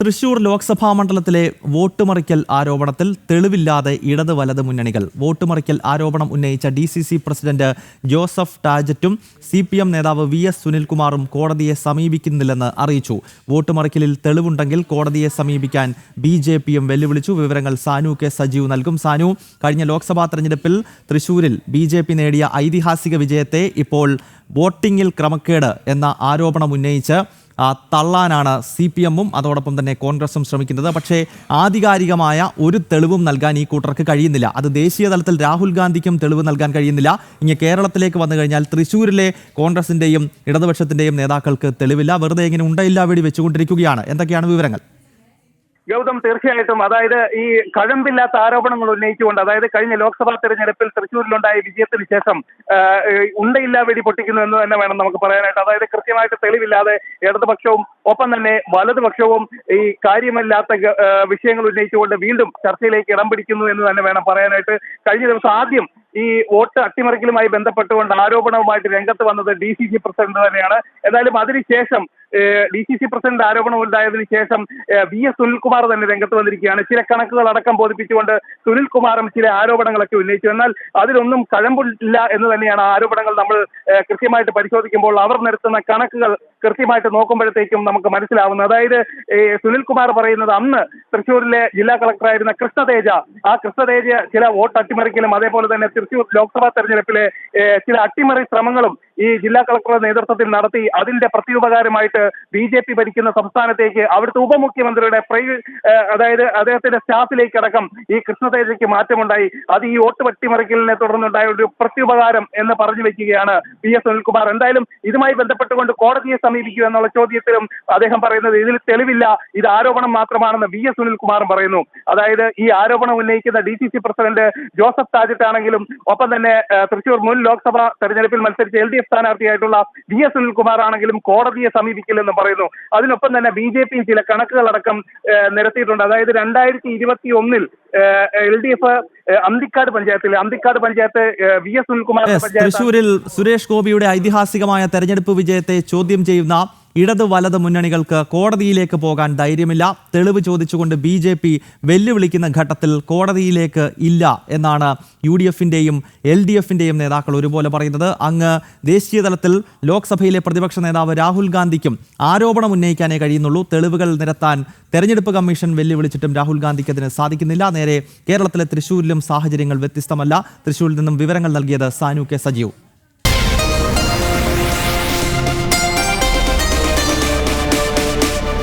തൃശൂർ ലോക്സഭാ മണ്ഡലത്തിലെ വോട്ടുമറിക്കൽ ആരോപണത്തിൽ തെളിവില്ലാതെ ഇടത് വലത് മുന്നണികൾ. വോട്ടുമറിക്കൽ ആരോപണം ഉന്നയിച്ച DCC പ്രസിഡന്റ് ജോസഫ് ടാജറ്റും CPM നേതാവ് VS സുനിൽകുമാറും കോടതിയെ സമീപിക്കുന്നില്ലെന്ന് അറിയിച്ചു. വോട്ടുമറിക്കലിൽ തെളിവുണ്ടെങ്കിൽ കോടതിയെ സമീപിക്കാൻ BJPയും വെല്ലുവിളിച്ചു. വിവരങ്ങൾ സാനു കെ സജീവ് നൽകും. സാനു, കഴിഞ്ഞ ലോക്സഭാ തെരഞ്ഞെടുപ്പിൽ തൃശൂരിൽ BJP നേടിയ ഐതിഹാസിക വിജയത്തെ ഇപ്പോൾ വോട്ടിംഗിൽ ക്രമക്കേട് എന്ന ആരോപണം ഉന്നയിച്ച് തള്ളാനാണ് CPMും അതോടൊപ്പം തന്നെ കോൺഗ്രസും ശ്രമിക്കുന്നത്. പക്ഷേ ആധികാരികമായ ഒരു തെളിവും നൽകാൻ ഈ കൂട്ടർക്ക് കഴിയുന്നില്ല. അത് ദേശീയ തലത്തിൽ രാഹുൽ ഗാന്ധിക്കും തെളിവ് നൽകാൻ കഴിയുന്നില്ല. ഇനി കേരളത്തിലേക്ക് വന്നു കഴിഞ്ഞാൽ തൃശ്ശൂരിലെ കോൺഗ്രസിന്റെയും ഇടതുപക്ഷത്തിന്റെയും നേതാക്കൾക്ക് തെളിവില്ല. വെറുതെ ഇങ്ങനെ ഉണ്ടയില്ലാ വെടി വെച്ചുകൊണ്ടിരിക്കുകയാണ്. എന്തൊക്കെയാണ് വിവരങ്ങൾ? ഗൗതം, തീർച്ചയായിട്ടും അതായത് ഈ കഴമ്പില്ലാത്ത ആരോപണങ്ങൾ ഉന്നയിച്ചുകൊണ്ട്, അതായത് കഴിഞ്ഞ ലോക്സഭാ തെരഞ്ഞെടുപ്പിൽ തൃശ്ശൂരിലുണ്ടായ വിജയത്തിന് ശേഷം ഉണ്ടയില്ലാ വെടി പൊട്ടിക്കുന്നു എന്ന് തന്നെ വേണം നമുക്ക് പറയാനായിട്ട്. അതായത് കൃത്യമായിട്ട് തെളിവില്ലാതെ ഇടതുപക്ഷവും ഒപ്പം തന്നെ വലതുപക്ഷവും ഈ കാര്യമില്ലാത്ത വിഷയങ്ങൾ ഉന്നയിച്ചുകൊണ്ട് വീണ്ടും ചർച്ചയിലേക്ക് ഇടം പിടിക്കുന്നു എന്ന് തന്നെ വേണം പറയാനായിട്ട്. കഴിഞ്ഞ ദിവസം ആദ്യം ഈ വോട്ട് അട്ടിമറിക്കലുമായി ബന്ധപ്പെട്ടുകൊണ്ട് ആരോപണവുമായിട്ട് രംഗത്ത് വന്നത് DCC പ്രസിഡന്റ് തന്നെയാണ്. എന്തായാലും അതിനുശേഷം DCC പ്രസിഡന്റ് ആരോപണം ഉണ്ടായതിനു ശേഷം VS സുനിൽകുമാർ തന്നെ രംഗത്ത് വന്നിരിക്കുകയാണ്. ചില കണക്കുകൾ അടക്കം ബോധിപ്പിച്ചുകൊണ്ട് സുനിൽകുമാറും ചില ആരോപണങ്ങളൊക്കെ ഉന്നയിച്ചു. എന്നാൽ അതിലൊന്നും കഴമ്പില്ല എന്ന് തന്നെയാണ് ആരോപണങ്ങൾ. നമ്മൾ കൃത്യമായിട്ട് പരിശോധിക്കുമ്പോൾ അവർ നിരത്തുന്ന കണക്കുകൾ കൃത്യമായിട്ട് നോക്കുമ്പോഴത്തേക്കും നമുക്ക് മനസ്സിലാവുന്നത്. അതായത് സുനിൽകുമാർ പറയുന്നത് അന്ന് തൃശ്ശൂരിലെ ജില്ലാ കളക്ടറായിരുന്ന കൃഷ്ണതേജ, ആ കൃഷ്ണതേജ ചില വോട്ട് അട്ടിമറിക്കലും അതേപോലെ തന്നെ തൃശ്ശൂർ ലോക്സഭാ തെരഞ്ഞെടുപ്പിലെ ചില അട്ടിമറി ശ്രമങ്ങളും ഈ ജില്ലാ കളക്ടറുടെ നേതൃത്വത്തിൽ നടത്തി. അതിന്റെ പ്രത്യുപകാരമായിട്ട് BJP ഭരിക്കുന്ന സംസ്ഥാനത്തേക്ക് അവിടുത്തെ ഉപമുഖ്യമന്ത്രിയുടെ അതായത് അദ്ദേഹത്തിന്റെ സ്റ്റാഫിലേക്ക് അടക്കം ഈ കൃഷ്ണതേജയ്ക്ക് മാറ്റമുണ്ടായി. അത് ഈ വോട്ട് അട്ടിമറിക്കലിനെ തുടർന്നുണ്ടായ ഒരു പ്രത്യുപകാരം എന്ന് പറഞ്ഞു വെക്കുകയാണ് VS സുനിൽകുമാർ. എന്തായാലും ഇതുമായി ബന്ധപ്പെട്ടുകൊണ്ട് കോടതിയെ സമീപിക്കൂ എന്നുള്ള ചോദ്യത്തിലും അദ്ദേഹം പറയുന്നത് ഇതിൽ തെളിവില്ല, ഇത് ആരോപണം മാത്രമാണെന്ന് VS സുനിൽകുമാറും പറയുന്നു. അതായത് ഈ ആരോപണം ഉന്നയിക്കുന്ന DCC പ്രസിഡന്റ് ജോസഫ് ടാജറ്റ് ആണെങ്കിലും ഒപ്പം തന്നെ തൃശൂർ മുൻ ലോക്സഭാ തെരഞ്ഞെടുപ്പിൽ മത്സരിച്ച LDF സ്ഥാനാർത്ഥിയായിട്ടുള്ള VS സുനിൽകുമാർ ആണെങ്കിലും കോടതിയെ സമീപിക്കില്ലെന്ന് പറയുന്നു. അതിനൊപ്പം തന്നെ BJP ചില കണക്കുകളടക്കം നിരത്തിയിട്ടുണ്ട്. അതായത് 2021 LDF അന്തിക്കാട് പഞ്ചായത്ത് VS സുനിൽകുമാർ തൃശൂരിൽ സുരേഷ് ഗോപിയുടെ ഐതിഹാസികമായ തെരഞ്ഞെടുപ്പ് വിജയത്തെ ചോദ്യം ചെയ്യുന്ന ഇടത് വലത് മുന്നണികൾക്ക് കോടതിയിലേക്ക് പോകാൻ ധൈര്യമില്ല. തെളിവ് ചോദിച്ചുകൊണ്ട് BJP വെല്ലുവിളിക്കുന്ന ഘട്ടത്തിൽ കോടതിയിലേക്ക് ഇല്ല എന്നാണ് UDFന്റെയും LDFന്റെയും നേതാക്കൾ ഒരുപോലെ പറയുന്നത്. അങ്ങ് ദേശീയ തലത്തിൽ ലോക്സഭയിലെ പ്രതിപക്ഷ നേതാവ് രാഹുൽ ഗാന്ധിക്കും ആരോപണം ഉന്നയിക്കാനേ കഴിയുന്നുള്ളൂ. തെളിവുകൾ നിരത്താൻ തെരഞ്ഞെടുപ്പ് കമ്മീഷൻ വെല്ലുവിളിച്ചിട്ടും രാഹുൽ ഗാന്ധിക്ക് അതിന് സാധിക്കുന്നില്ല. നേരെ കേരളത്തിലെ തൃശ്ശൂരിലും സാഹചര്യങ്ങൾ വ്യത്യസ്തമല്ല. തൃശ്ശൂരിൽ നിന്നും വിവരങ്ങൾ നൽകിയത് സാനു കെ സജീവ്.